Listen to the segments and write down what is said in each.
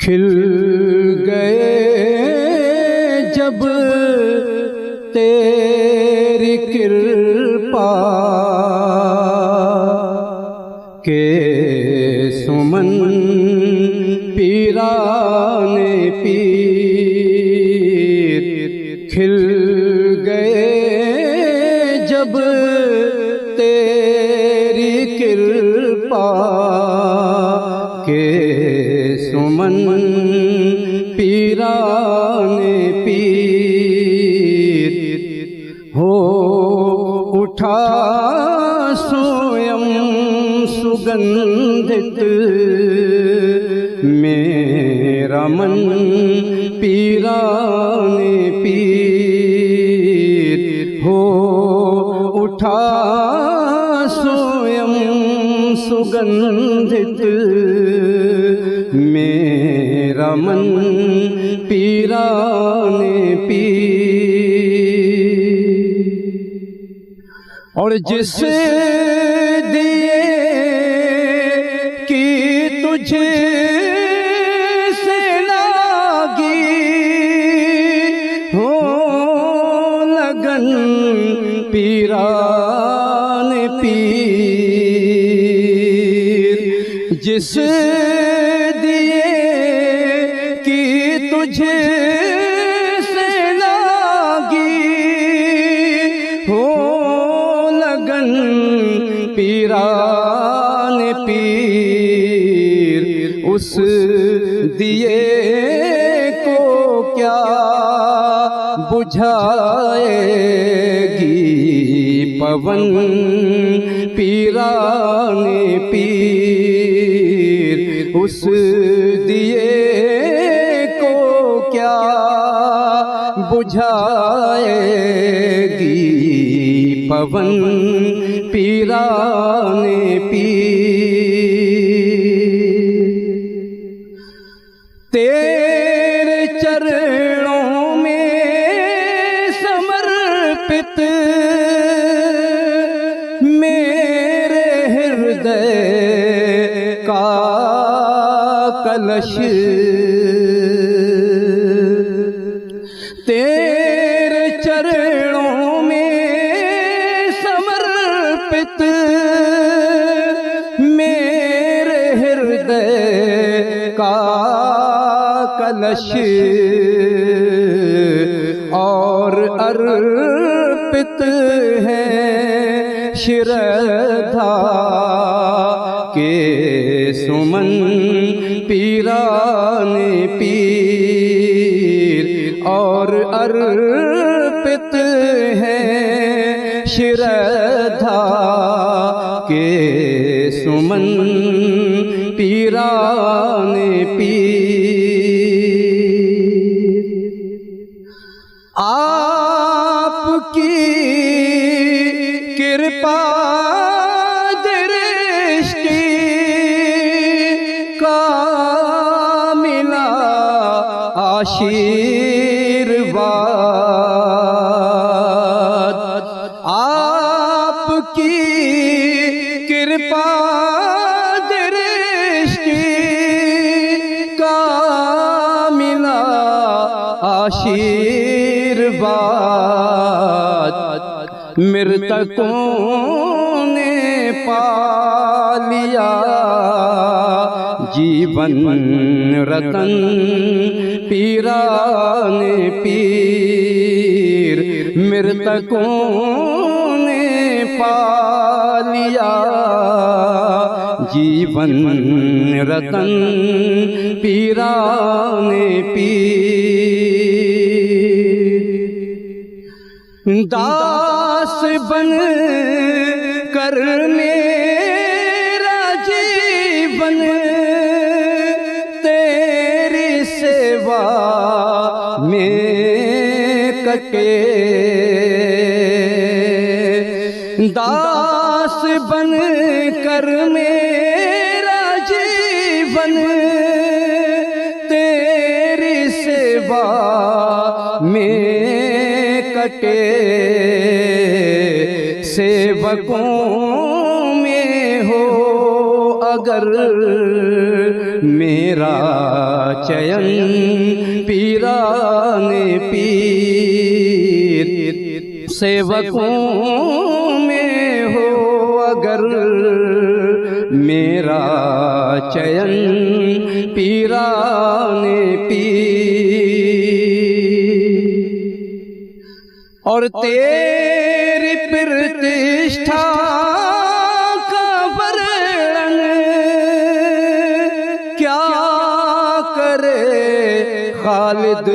खिल गए जब तेरी कृपा के सुमन पीराने पीर। खिल गए जब तेरी कृपा के सुमन पीराने पीर। हो उठा स्वयं सुगंधित मेरा मन पीराने पीर। हो उठा स्वयं सुगंधित मेरा मन पीराने पीर। और जिसे दिए कि तुझे से लागी हो लगन पीराने पीर। जिसे दिए कि तुझे से लागी हो लगन पीराने पीर। उस दिए को क्या बुझाएगी पवन पीराने पीर। उस दिए को क्या बुझाएगी पवन पीराने पीर। तेरे चरणों में समर्पित मेरे हृदय का कलश। तेरे चरणों में समर्पित मेरे हृदय का कलश। और अर्पित है श्रद्धा के सुमन पीराने पीर। और अर्पित है श्रद्धा के सुमन पीराने पीर। आपकी कृपा दृष्टि का मिला आशीर्वाद। आपकी कृपा दृष्टि का मिला आशीर्वाद। मृतकों ने पा लिया जीवन रतन पीराने पीर। मृतकों ने पा लिया जीवन रतन पीराने पीर। दास बन कर मेरा जीवन तेरी सेवा में कटे। दास बन कर मेरा जीवन तेरी सेवा में कटे। सेवकों में हो अगर मेरा चयन पीराने पीर। सेवकों में हो अगर मेरा चयन पीराने पीर। और तेरी प्रतिष्ठा का वर्णन क्या करे खालिद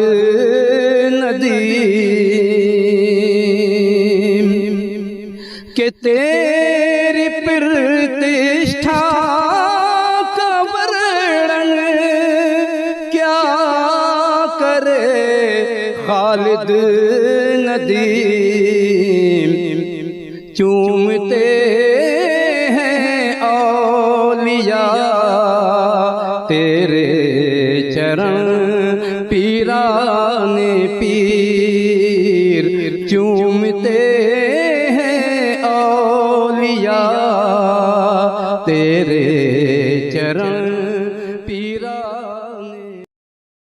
नदीम, कि तेरी प्रतिष्ठा का वर्णन क्या करे खालिद नदीम। चूमते हैं औलिया तेरे चरण पीराने पीर।